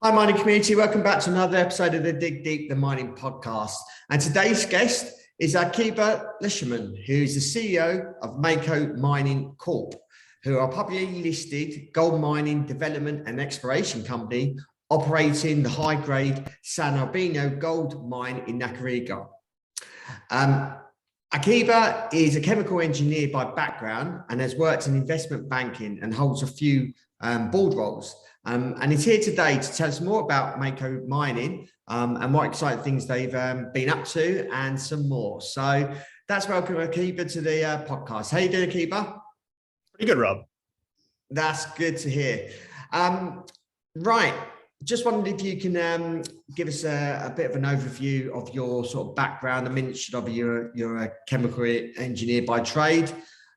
Hi, mining community. Welcome back to another episode of the Dig Deep, the Mining Podcast. And today's guest is Akiba Leisman, who's the CEO of Mako Mining Corp, who are a publicly listed gold mining development and exploration company operating the high-grade San Albino gold mine in Nicaragua. Akiba is a chemical engineer by background and has worked in investment banking and holds a few board roles. And he's here today to tell us more about Mako Mining and what exciting things they've been up to and some more. So that's welcome, Akiba, to the podcast. How you doing, Akiba? Pretty good, Rob. That's good to hear. Right. Just wondered if you can give us a bit of an overview of your sort of background. I mentioned of you're a chemical engineer by trade.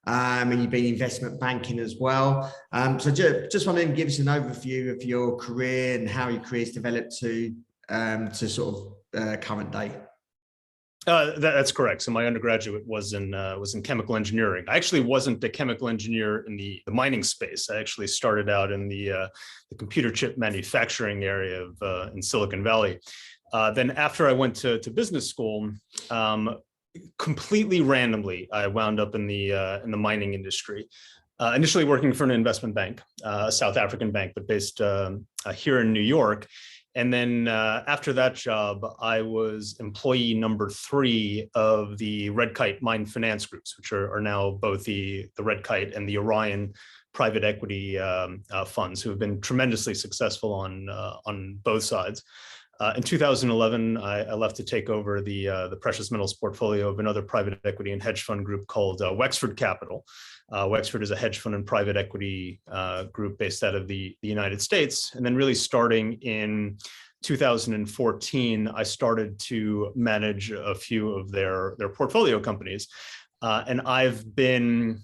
And you've been investment banking as well. So just wanted to give us an overview of your career and how your career's developed to sort of current day. That's correct. So my undergraduate was in chemical engineering. I actually wasn't a chemical engineer in the mining space. I actually started out in the computer chip manufacturing area in Silicon Valley. Then after I went to business school, completely randomly, I wound up in the mining industry. Initially working for an investment bank, a South African bank, but based here in New York. And then after that job, I was employee number 3 of the Red Kite Mine Finance groups, which are now both the Red Kite and the Orion private equity funds, who have been tremendously successful on both sides. In 2011, I left to take over the precious metals portfolio of another private equity and hedge fund group called Wexford Capital. Wexford is a hedge fund and private equity group based out of the United States. And then really starting in 2014, I started to manage a few of their portfolio companies. And I've been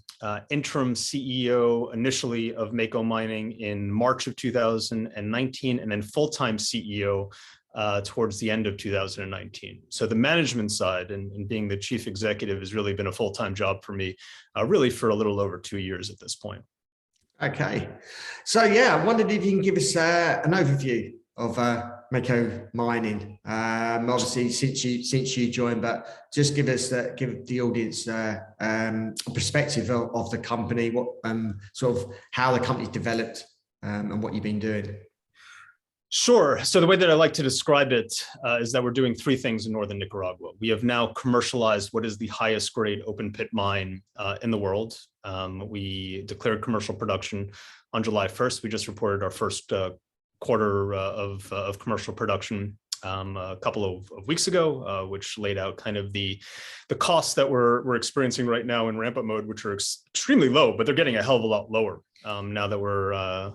interim CEO initially of Mako Mining in March of 2019, and then full-time CEO towards the end of 2019. So the management side and being the chief executive has really been a full-time job for me, really for a little over 2 years at this point. Okay. So yeah, I wondered if you can give us an overview of Mako Mining. Obviously since you joined, but just give the audience a perspective of the company, what sort of how the company's developed and what you've been doing. Sure. So the way that I like to describe it is that we're doing 3 things in northern Nicaragua. We have now commercialized what is the highest grade open pit mine in the world. We declared commercial production on July 1st. We just reported our first quarter of commercial production a couple of weeks ago, which laid out kind of the costs that we're experiencing right now in ramp up mode, which are extremely low, but they're getting a hell of a lot lower now that we're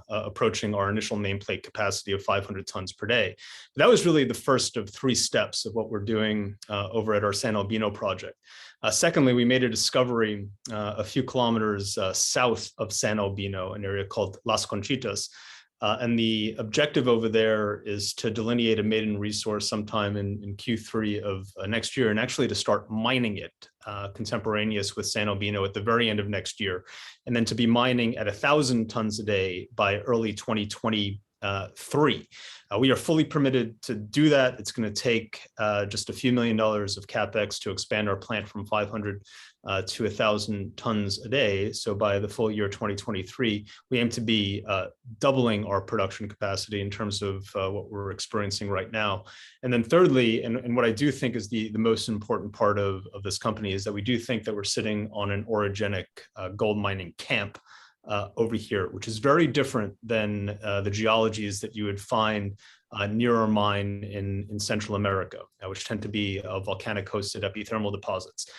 approaching our initial nameplate capacity of 500 tons per day. That was really the first of 3 steps of what we're doing over at our San Albino project. Secondly, we made a discovery a few kilometers south of San Albino, an area called Las Conchitas. And the objective over there is to delineate a maiden resource sometime in Q3 of next year, and actually to start mining it contemporaneous with San Albino at the very end of next year, and then to be mining at 1,000 tons a day by early 2023. We are fully permitted to do that. It's going to take just a few $1 million of capex to expand our plant from 500 to 1,000 tons a day. So by the full year 2023, we aim to be doubling our production capacity in terms of what we're experiencing right now. And then thirdly, and what I do think is the most important part of this company is that we do think that we're sitting on an orogenic gold mining camp over here, which is very different than the geologies that you would find near our mine in Central America, which tend to be volcanic hosted epithermal deposits.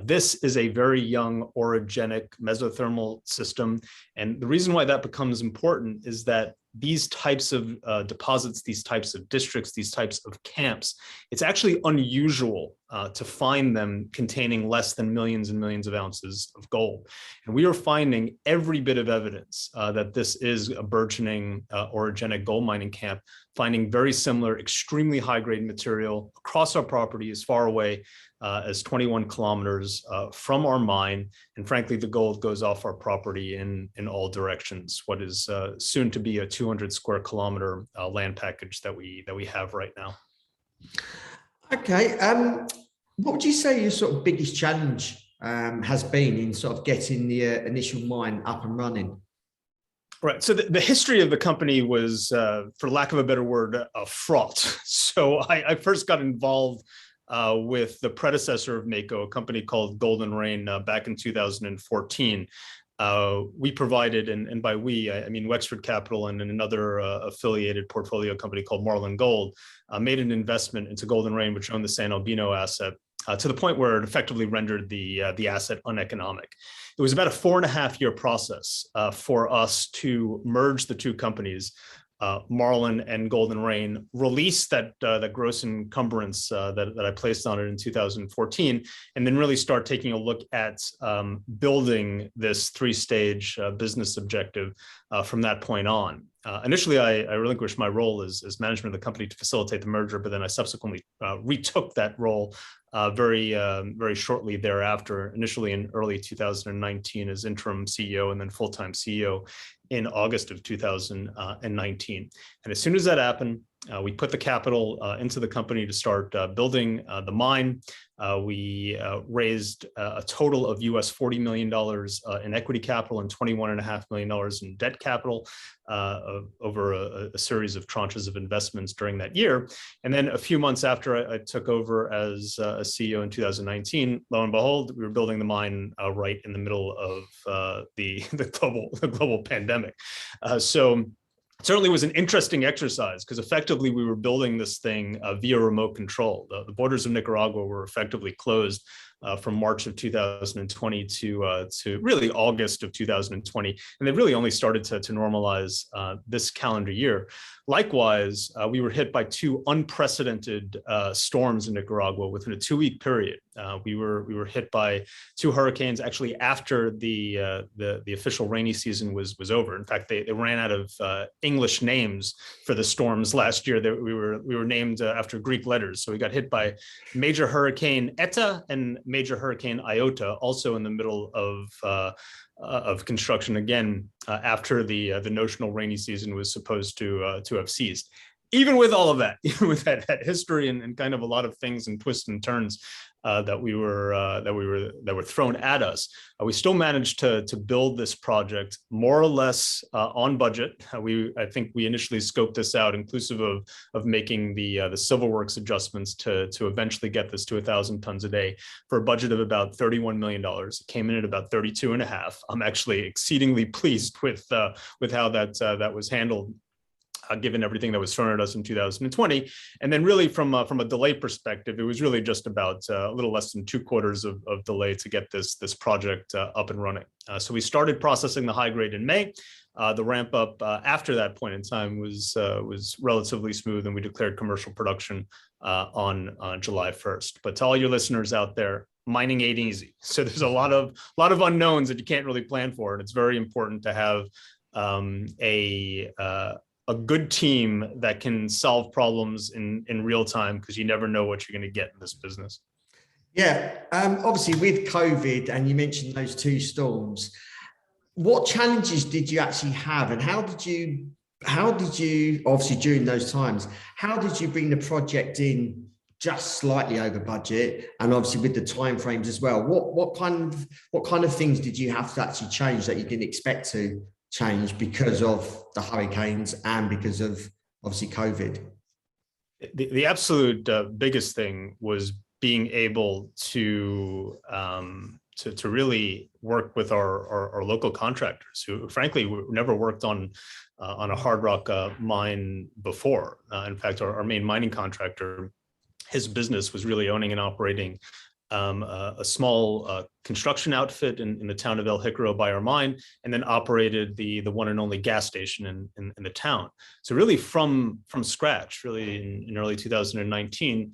This is a very young orogenic mesothermal system. And the reason why that becomes important is that these types of deposits, these types of districts, these types of camps, it's actually unusual to find them containing less than millions and millions of ounces of gold. And we are finding every bit of evidence that this is a burgeoning orogenic gold mining camp, finding very similar, extremely high-grade material across our property as far away as 21 kilometers from our mine. And frankly, the gold goes off our property in all directions, what is soon to be a 200 square kilometer land package that we have right now. Okay. What would you say your sort of biggest challenge has been in sort of getting the initial mine up and running? Right. So the history of the company was, for lack of a better word, fraught. So I first got involved with the predecessor of Mako, a company called Golden Rain, back in 2014. We provided, and by we, I mean Wexford Capital and another affiliated portfolio company called Marlin Gold, made an investment into Golden Rain, which owned the San Albino asset, to the point where it effectively rendered the asset uneconomic. It was about a 4.5-year process for us to merge the two companies, Marlin and Golden Rain, release that gross encumbrance that I placed on it in 2014, and then really start taking a look at building this 3-stage business objective from that point on. Initially, I relinquished my role as management of the company to facilitate the merger, but then I subsequently retook that role very shortly thereafter, initially in early 2019 as interim CEO and then full-time CEO in August of 2019. And as soon as that happened, we put the capital into the company to start building the mine. We raised a total of US $40 million in equity capital and $21.5 million in debt capital over a series of tranches of investments during that year. And then a few months after I took over as a CEO in 2019, lo and behold, we were building the mine right in the middle of the global pandemic. So it certainly was an interesting exercise because effectively we were building this thing via remote control. The borders of Nicaragua were effectively closed from March of 2020 to really August of 2020. And they really only started to normalize this calendar year. Likewise, we were hit by 2 unprecedented storms in Nicaragua within a 2-week period. We were hit by 2 hurricanes actually after the official rainy season was over. In fact, they ran out of English names for the storms last year. We were named after Greek letters. So we got hit by Major Hurricane Eta and Major Hurricane Iota, also in the middle of construction again after the notional rainy season was supposed to have ceased. Even with all of that, even with that history and kind of a lot of things and twists and turns that were thrown at us, we still managed to build this project more or less on budget. I think we initially scoped this out, inclusive of making the civil works adjustments to eventually get this to 1,000 tons a day for a budget of about $31 million. It came in at about 32.5. I'm actually exceedingly pleased with how that was handled, given everything that was thrown at us in 2020. And then really from a delay perspective, it was really just about a little less than 2 quarters of delay to get this project up and running. So we started processing the high grade in May. The ramp up after that point in time was relatively smooth, and we declared commercial production on July 1st. But to all your listeners out there, mining ain't easy. So there's a lot of unknowns that you can't really plan for. And it's very important to have a good team that can solve problems in real time, because you never know what you're going to get in this business. Yeah, obviously with COVID, and you mentioned those 2 storms, what challenges did you actually have, and how did you obviously during those times, how did you bring the project in just slightly over budget, and obviously with the timeframes as well? What kind of things did you have to actually change that you didn't expect to change because of the hurricanes and because of obviously COVID? The absolute biggest thing was being able to really work with our local contractors, who frankly never worked on a hard rock mine before. In fact, our main mining contractor, his business was really owning and operating a small construction outfit in the town of El Jicaro by our mine, and then operated the one and only gas station in the town. So really from scratch, really in early 2019,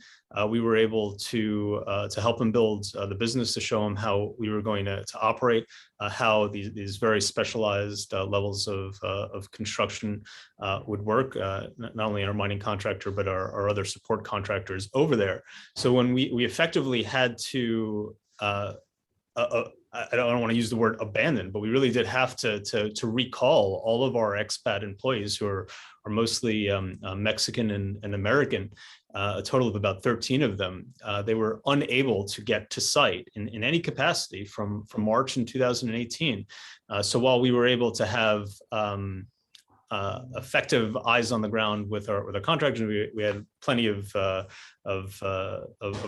we were able to help him build the business, to show him how we were going to operate, how these very specialized levels of construction would work, not only our mining contractor, but our other support contractors over there. So when we effectively had to, I don't want to use the word abandon, but we really did have to recall all of our expat employees, who are mostly Mexican and American, a total of about 13 of them. They were unable to get to site in any capacity from March in 2018. So while we were able to have effective eyes on the ground with our contractors, we had plenty of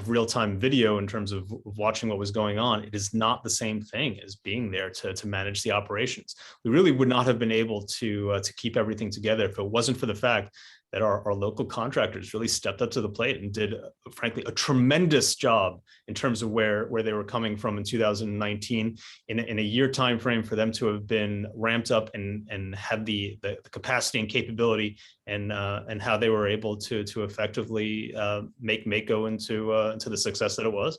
real-time video in terms of watching what was going on. It is not the same thing as being there to manage the operations. We really would not have been able to keep everything together if it wasn't for the fact that our local contractors really stepped up to the plate and did, frankly, a tremendous job in terms of where they were coming from in 2019. In a year time frame, for them to have been ramped up and had the capacity and capability, and how they were able to effectively make Mako into the success that it was.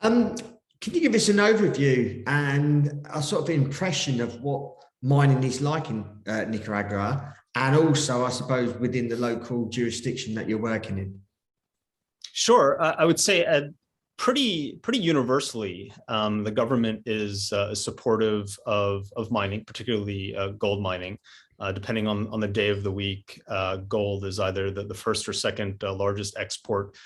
Can you give us an overview and a sort of impression of what mining is like in Nicaragua, and also, I suppose, within the local jurisdiction that you're working in? Sure, I would say pretty universally, the government is supportive of mining, particularly gold mining. Depending on the day of the week, gold is either the first or second largest export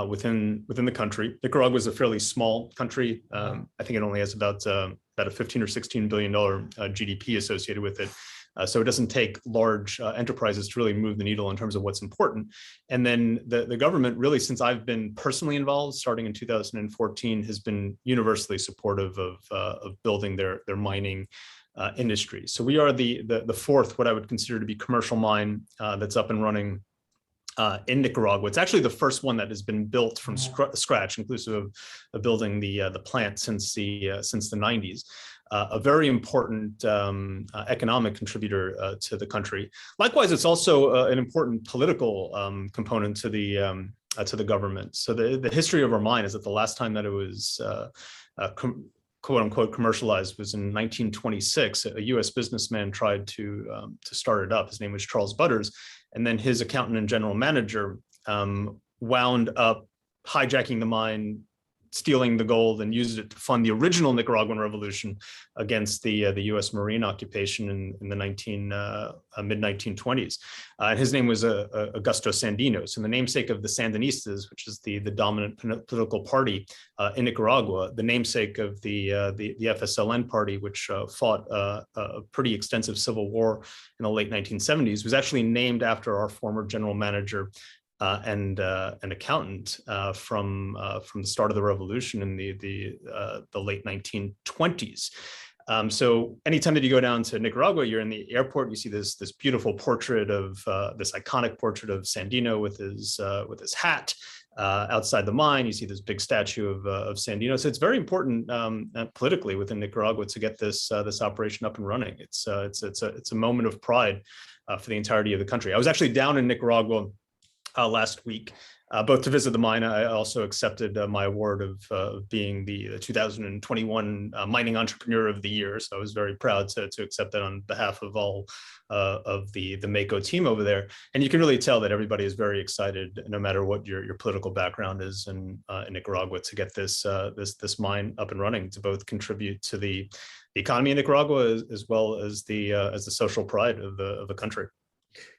within the country. Nicaragua is a fairly small country. I think it only has about a $15 or $16 billion GDP associated with it. So it doesn't take large enterprises to really move the needle in terms of what's important. And then the government, really, since I've been personally involved, starting in 2014, has been universally supportive of building their mining industry. So we are the fourth, what I would consider to be commercial mine that's up and running in Nicaragua. It's actually the first one that has been built from scratch, inclusive of building the plant since the 90s. A very important economic contributor to the country. Likewise, it's also an important political component to the government. So the history of our mine is that the last time that it was quote unquote commercialized was in 1926. A U.S. businessman tried to start it up. His name was Charles Butters, and then his accountant and general manager wound up hijacking the mine, stealing the gold, and used it to fund the original Nicaraguan revolution against the U.S. Marine occupation in the mid-1920s. And his name was Augusto Sandinos, and the namesake of the Sandinistas, which is the dominant political party in Nicaragua, the namesake of the FSLN party, which fought a pretty extensive civil war in the late 1970s, was actually named after our former general manager and an accountant from the start of the revolution in the late 1920s. So anytime that you go down to Nicaragua, you're in the airport, you see this beautiful portrait of this iconic portrait of Sandino with his hat. Outside the mine, you see this big statue of Sandino. So it's very important politically within Nicaragua to get this operation up and running. It's a moment of pride for the entirety of the country. I was actually down in Nicaragua last week, both to visit the mine. I also accepted my award of being the 2021 Mining Entrepreneur of the Year. So I was very proud to accept that on behalf of all of the Mako team over there. And you can really tell that everybody is very excited, no matter what your political background is in Nicaragua, to get this mine up and running, to both contribute to the economy in Nicaragua as well as the social pride of the country.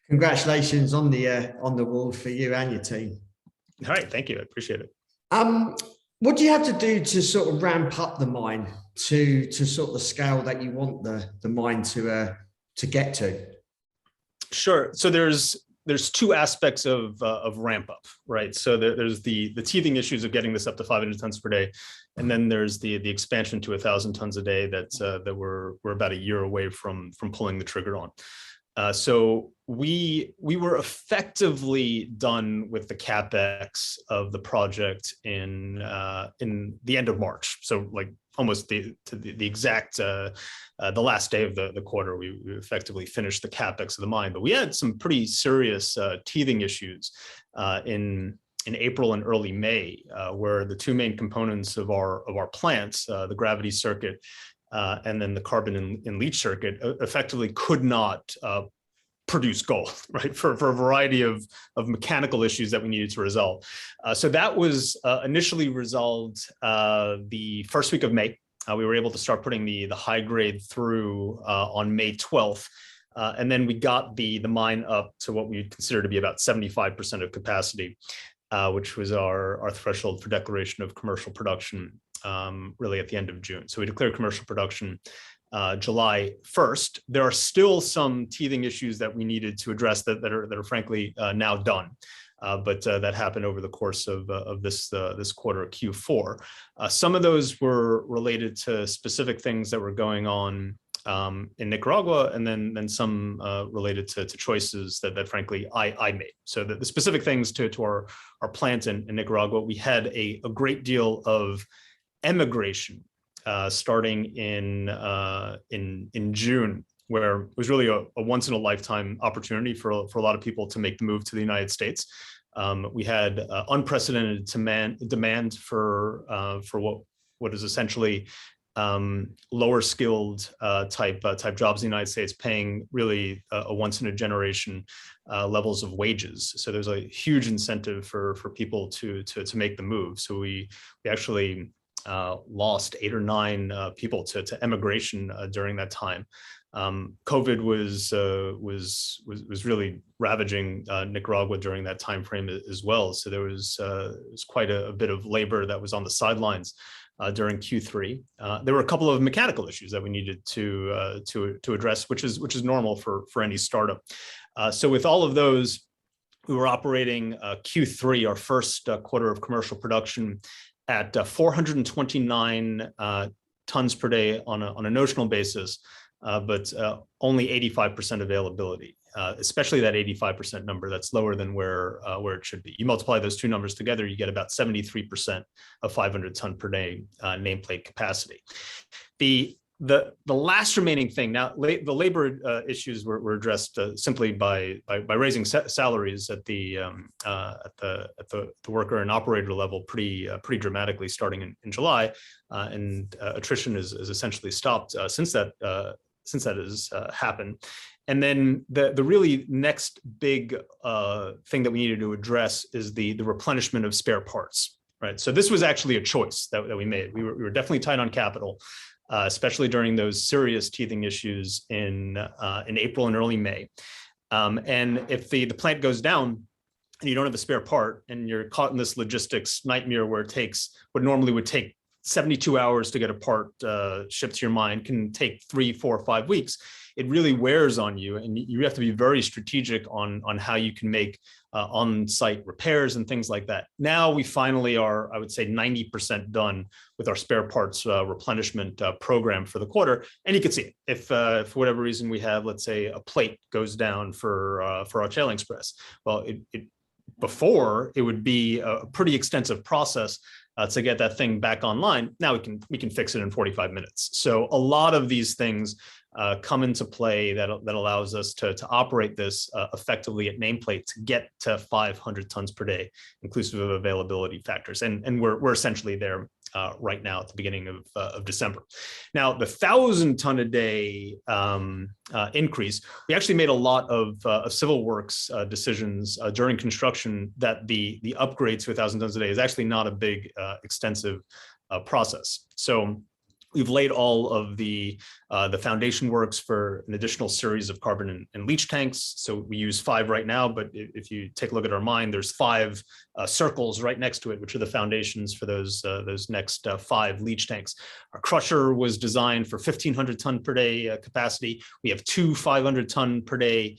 Congratulations on the award for you and your team. All right, thank you. I appreciate it. What do you have to do to sort of ramp up the mine to sort of the scale that you want the mine to get to? Sure. So there's two aspects of ramp up, right? So there's the teething issues of getting this up to 500 tons per day, and then there's the expansion to 1,000 tons a day that we're about a year away from pulling the trigger on. So we were effectively done with the capex of the project in the end of March. So like almost the exact the last day of the quarter, we effectively finished the capex of the mine. But we had some pretty serious teething issues in April and early May, where the two main components of our plants, the gravity circuit and then the carbon and leach circuit, effectively could not produce gold, right, for a variety of mechanical issues that we needed to resolve. So that was initially resolved the first week of May. We were able to start putting the high grade through on May 12th. And then we got the mine up to what we consider to be about 75% of capacity, which was our threshold for declaration of commercial production really at the end of June. So we declared commercial production July 1st. There are still some teething issues that we needed to address that are frankly now done. But that happened over the course of this quarter, Q4. Some of those were related to specific things that were going on in Nicaragua, and then some related to choices that frankly I made. So the specific things to our plant in Nicaragua, we had a great deal of emigration starting in June, where it was really a once in a lifetime opportunity for a lot of people to make the move to the United States. We had unprecedented demand for what is essentially lower skilled type jobs in the United States, paying really a once in a generation levels of wages. So there's a huge incentive for people to make the move. So we actually lost 8 or 9 people to emigration during that time. COVID was really ravaging Nicaragua during that time frame as well. So there was quite a bit of labor that was on the sidelines during Q3. There were a couple of mechanical issues that we needed to address, which is normal for any startup. So with all of those, we were operating Q3, our first quarter of commercial production, at 429 tons per day on a notional basis, but only 85% availability, especially that 85% number. That's lower than where it should be. You multiply those two numbers together, you get about 73% of 500 ton per day nameplate capacity. The last remaining thing, now the labor issues were addressed simply by raising salaries at the worker and operator level pretty dramatically starting in July, and attrition is essentially stopped since that has happened. And then the really next big thing that we needed to address is the replenishment of spare parts, right? So this was actually a choice that we made. We were definitely tight on capital, especially during those serious teething issues in April and early May. And if the plant goes down and you don't have a spare part, and you're caught in this logistics nightmare where it takes what normally would take 72 hours to get a part shipped to your mine, can take 3, 4, 5 weeks. It really wears on you, and you have to be very strategic on how you can make on-site repairs and things like that. Now we finally are, I would say, 90% done with our spare parts replenishment program for the quarter. And you can see it. If for whatever reason we have, let's say, a plate goes down for our tailings press, well, before it would be a pretty extensive process to get that thing back online. Now we can fix it in 45 minutes. So a lot of these things come into play that allows us to operate this effectively at nameplate to get to 500 tons per day, inclusive of availability factors. And we're essentially there right now at the beginning of December. Now, the 1,000 ton a day increase, we actually made a lot of civil works decisions during construction that the upgrade to 1,000 tons a day is actually not a big, extensive process. So we've laid all of the foundation works for an additional series of carbon and leach tanks. So we use 5 right now, but if you take a look at our mine, there's 5 circles right next to it, which are the foundations for those next 5 leach tanks. Our crusher was designed for 1,500 ton per day capacity. We have 2 500 ton per day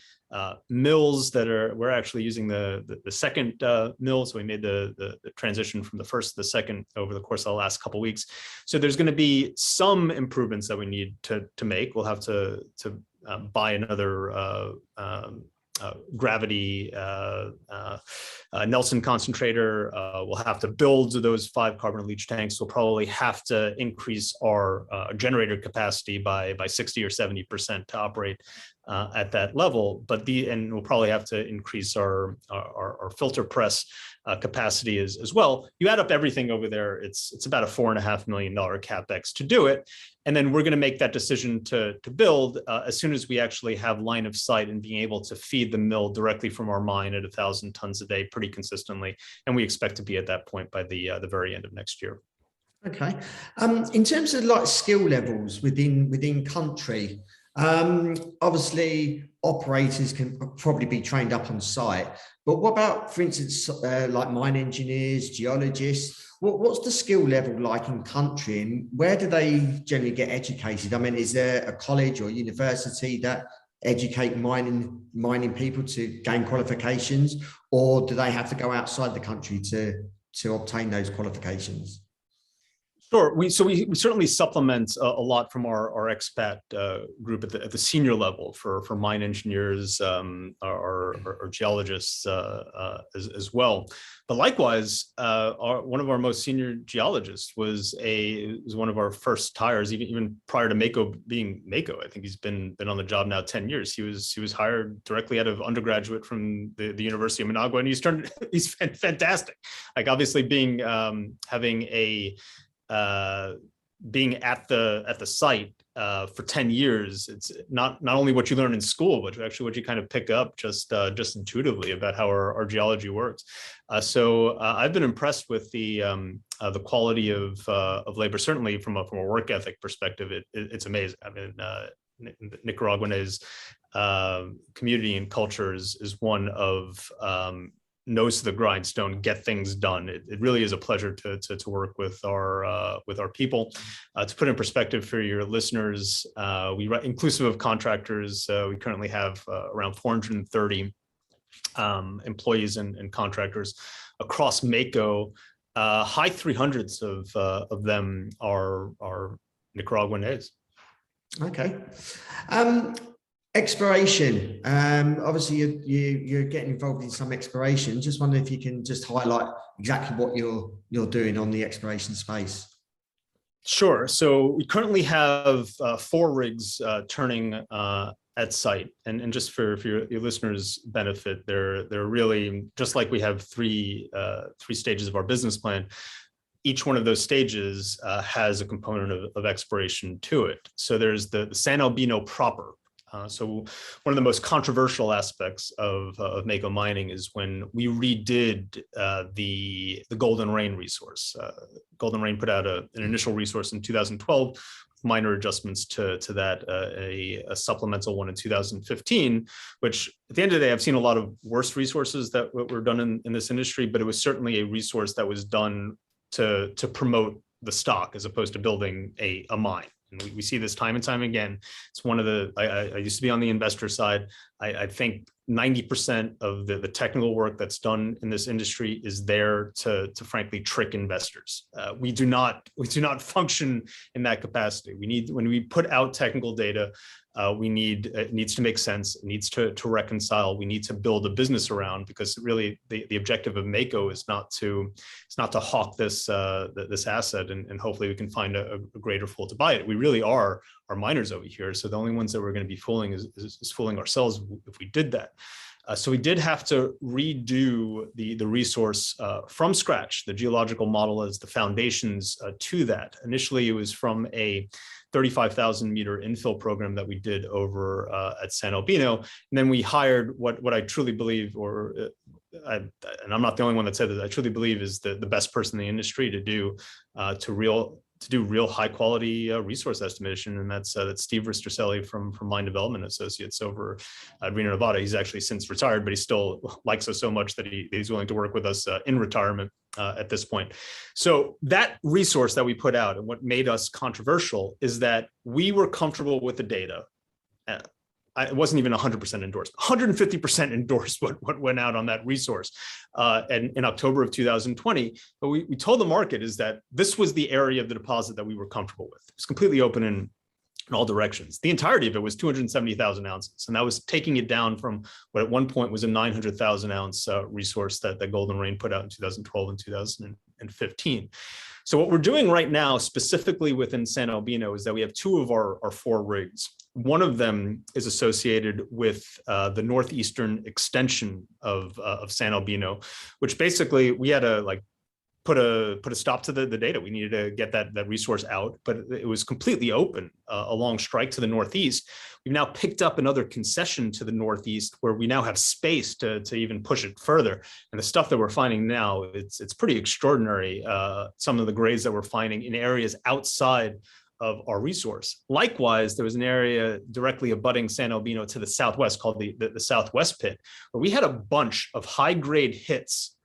mills we're actually using the second mill. So we made the transition from the first to the second over the course of the last couple of weeks. So there's going to be some improvements that we need to make. We'll have to buy another gravity Nelson concentrator. We'll have to build those 5 carbon leach tanks. We'll probably have to increase our generator capacity by 60 or 70% to operate at that level. And we'll probably have to increase our filter press capacity as well. You add up everything over there, it's about a $4.5 million capex to do it. And then we're going to make that decision to build as soon as we actually have line of sight and being able to feed the mill directly from our mine at 1,000 tons a day pretty consistently. And we expect to be at that point by the very end of next year. Okay. In terms of like skill levels within country, obviously operators can probably be trained up on site, but what about, for instance, like mine engineers, geologists? What's the skill level like in country, and where do they generally get educated? I mean, is there a college or university that educate mining people to gain qualifications, or do they have to go outside the country to obtain those qualifications? Sure. We certainly supplement a lot from our expat group at the senior level for mine engineers, our geologists as well. But likewise, one of our most senior geologists was one of our first hires, even prior to Mako being Mako. I think he's been on the job now 10 years. He was hired directly out of undergraduate from the University of Managua, and he's fantastic. Like, obviously being at the site for 10 years, it's not only what you learn in school, but actually what you kind of pick up just intuitively about how our geology works. So I've been impressed with the quality of labor. Certainly from a work ethic perspective, it's amazing. I mean, Nicaraguanese community and culture is one of nose to the grindstone, get things done. It really is a pleasure to work with our people. To put in perspective for your listeners, inclusive of contractors, we currently have around 430 employees and contractors across Mako. High 300s of them are Nicaraguanese. Okay. Exploration. Obviously, you're getting involved in some exploration. Just wonder if you can just highlight exactly what you're doing on the exploration space. Sure. So we currently have 4 rigs turning at site, and just for your listeners' benefit, they're really just like we have three stages of our business plan. Each one of those stages has a component of exploration to it. So there's the San Albino proper. So one of the most controversial aspects of Mako Mining is when we redid the Golden Rain resource. Golden Rain put out an initial resource in 2012, minor adjustments to that, a supplemental one in 2015, which at the end of the day, I've seen a lot of worse resources that were done in this industry, but it was certainly a resource that was done to promote the stock as opposed to building a mine. And we see this time and time again. It's one of the, I used to be on the investor side. I think 90% of the technical work that's done in this industry is there to frankly trick investors. We do not function in that capacity. When we put out technical data, it needs to make sense, it needs to reconcile, we need to build a business around, because really the objective of Mako is not to hawk this asset and hopefully we can find a greater fool to buy it. We really are miners over here. So the only ones that we're going to be fooling is fooling ourselves if we did that. So we did have to redo the resource from scratch, the geological model as the foundations to that. Initially, it was from a 35,000 meter infill program that we did over at San Albino. And then we hired what I truly believe, and I'm not the only one that said this, I truly believe is the best person in the industry to do real high quality resource estimation, and that's Steve Risterselli from Mine Development Associates over at Reno, Nevada. He's actually since retired, but he still likes us so much that he's willing to work with us in retirement at this point. So that resource that we put out, and what made us controversial, is that we were comfortable with the data. It wasn't even 100% endorsed. 150% endorsed what went out on that resource. And in October of 2020, what we told the market is that this was the area of the deposit that we were comfortable with. It's completely open and in all directions. The entirety of it was 270,000 ounces. And that was taking it down from what at one point was a 900,000 ounce resource that Golden Rain put out in 2012 and 2015. So what we're doing right now, specifically within San Albino, is that we have two of our 4 rigs. One of them is associated with the northeastern extension of San Albino, which basically we had to put a stop to the data. We needed to get that resource out, but it was completely open along strike to the northeast. We've now picked up another concession to the northeast where we now have space to even push it further. And the stuff that we're finding now, it's pretty extraordinary. Some of the grades that we're finding in areas outside of our resource. Likewise, there was an area directly abutting San Albino to the southwest called the Southwest Pit, where we had a bunch of high-grade hits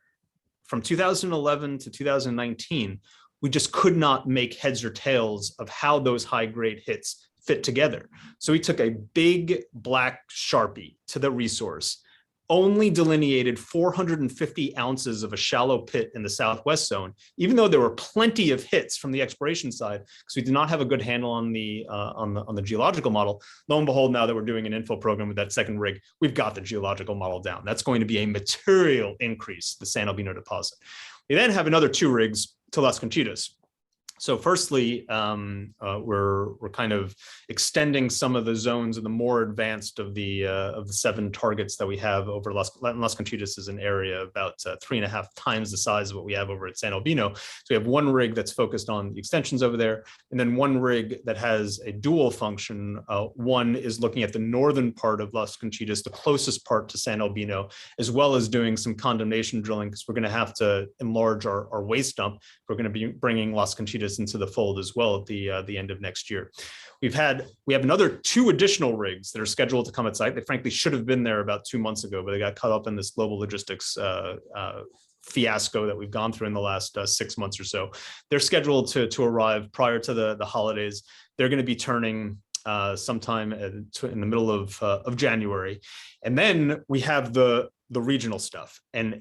from 2011 to 2019. We just could not make heads or tails of how those high-grade hits fit together. So we took a big black Sharpie to the resource, only delineated 450 ounces of a shallow pit in the southwest zone, even though there were plenty of hits from the exploration side, because we did not have a good handle on the geological model. Lo and behold, now that we're doing an info program with that second rig, we've got the geological model down. That's going to be a material increase, the San Albino deposit. We then have another 2 rigs to Las Conchitas. So firstly, we're kind of extending some of the zones and the more advanced of the 7 targets that we have over Las Conchitas is an area about 3.5 times the size of what we have over at San Albino. So we have 1 rig that's focused on the extensions over there, and then 1 rig that has a dual function. One is looking at the northern part of Las Conchitas, the closest part to San Albino, as well as doing some condemnation drilling, because we're going to have to enlarge our waste dump. We're going to be bringing Las Conchitas into the fold as well at the end of next year. We have another 2 additional rigs that are scheduled to come at site. They frankly should have been there about 2 months ago, but they got caught up in this global logistics fiasco that we've gone through in the last 6 months or so. They're scheduled to arrive prior to the holidays. They're going to be turning sometime in the middle of January. And then we have the regional stuff. And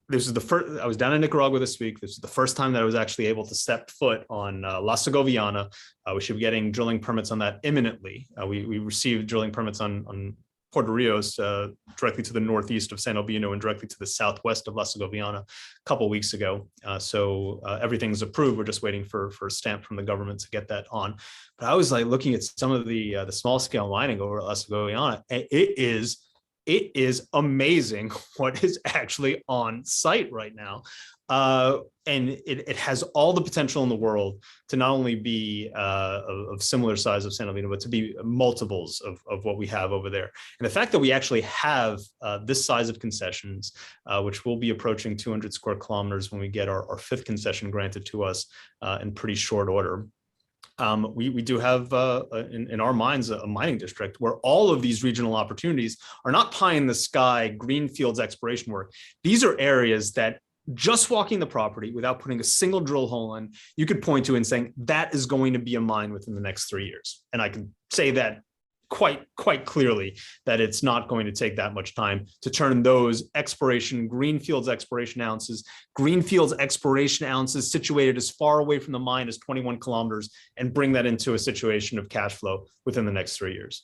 this is the first. I was down in Nicaragua this week. This is the first time that I was actually able to step foot on La Segoviana. We should be getting drilling permits on that imminently. We received drilling permits on Puerto Rios, directly to the northeast of San Albino and directly to the southwest of La Segoviana a couple weeks ago. So everything's approved. We're just waiting for a stamp from the government to get that on. But I was looking at some of the small scale mining over at La Segoviana. It is amazing what is actually on site right now. And it has all the potential in the world to not only be of similar size of San Albino, but to be multiples of what we have over there. And the fact that we actually have this size of concessions, which will be approaching 200 square kilometers when we get our 5th concession granted to us in pretty short order. We do have in our minds a mining district where all of these regional opportunities are not pie in the sky greenfields exploration work. These are areas that just walking the property without putting a single drill hole in, you could point to and saying that is going to be a mine within the next 3 years. And I can say that quite clearly that it's not going to take that much time to turn those greenfields exploration ounces situated as far away from the mine as 21 kilometers and bring that into a situation of cash flow within the next 3 years.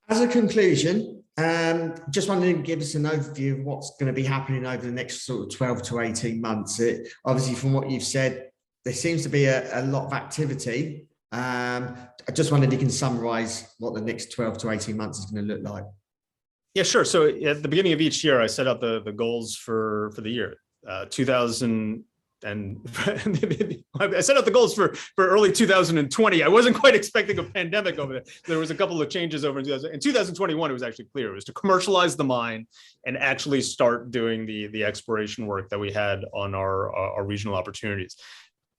As a conclusion, just wanted to give us an overview of what's going to be happening over the next sort of 12 to 18 months. Obviously, from what you've said, there seems to be a lot of activity. I just wondered if you can summarize what the next 12 to 18 months is going to look like. Yeah, sure. So at the beginning of each year, I set out the goals for the year. 2000 and I set out the goals for early 2020. I wasn't quite expecting a pandemic over there. There was a couple of changes over in 2021. It was actually clear. It was to commercialize the mine and actually start doing the exploration work that we had on our regional opportunities.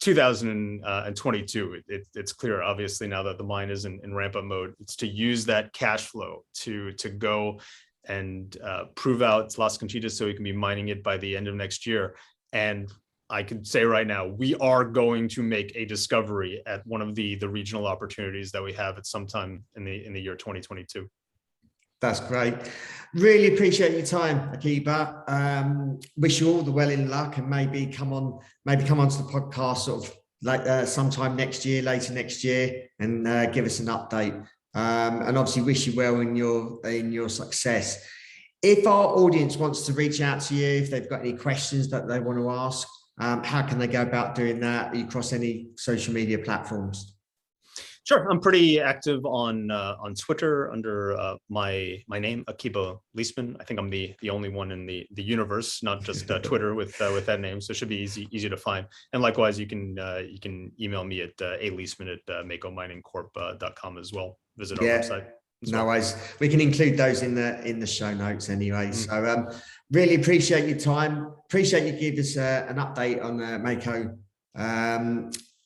2022, it's clear, obviously, now that the mine is in ramp-up mode, it's to use that cash flow to go and prove out Las Conchitas so we can be mining it by the end of next year. And I can say right now, we are going to make a discovery at one of the regional opportunities that we have at some time in the year 2022. That's great. Really appreciate your time, Akiba. Wish you all the well in luck, and maybe come on to the podcast sort of sometime next year, later next year, and give us an update. And obviously wish you well in your success. If our audience wants to reach out to you, if they've got any questions that they want to ask, how can they go about doing that? Are you across any social media platforms? Sure, I'm pretty active on Twitter under my name, Akiba Leisman. I think I'm the only one in the universe, not just Twitter with that name. So it should be easy to find. And likewise, you can email me at aleisman@makominingcorp.com as well. Visit our website. No worries. We can include those in the show notes anyway. So really appreciate your time. Appreciate you give us an update on Mako.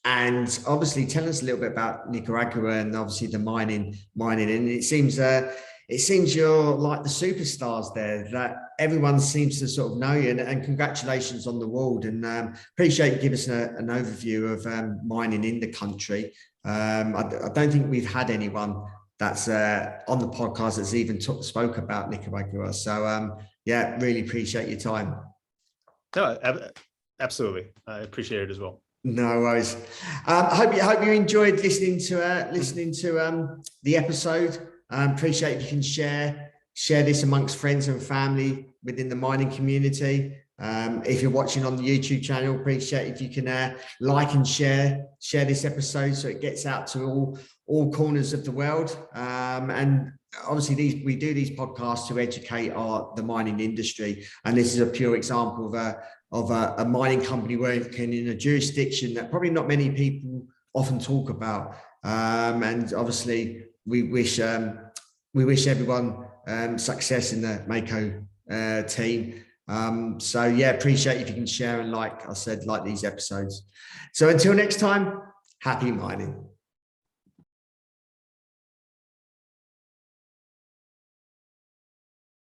And obviously tell us a little bit about Nicaragua and obviously the mining. And it seems you're like the superstars there, that everyone seems to sort of know you, and congratulations on the award. And appreciate you giving us an overview of mining in the country. I don't think we've had anyone that's on the podcast that's even spoke about Nicaragua. So yeah, really appreciate your time. No, absolutely. I appreciate it as well. No worries. Hope you enjoyed listening to the episode. Appreciate if you can share this amongst friends and family within the mining community. If you're watching on the YouTube channel, appreciate if you can like and share this episode so it gets out to all corners of the world. And obviously we do these podcasts to educate the mining industry, and this is a pure example of a mining company working in a jurisdiction that probably not many people often talk about. And obviously we wish everyone success in the Mako team. So yeah, appreciate if you can share and like these episodes. So until next time, happy mining.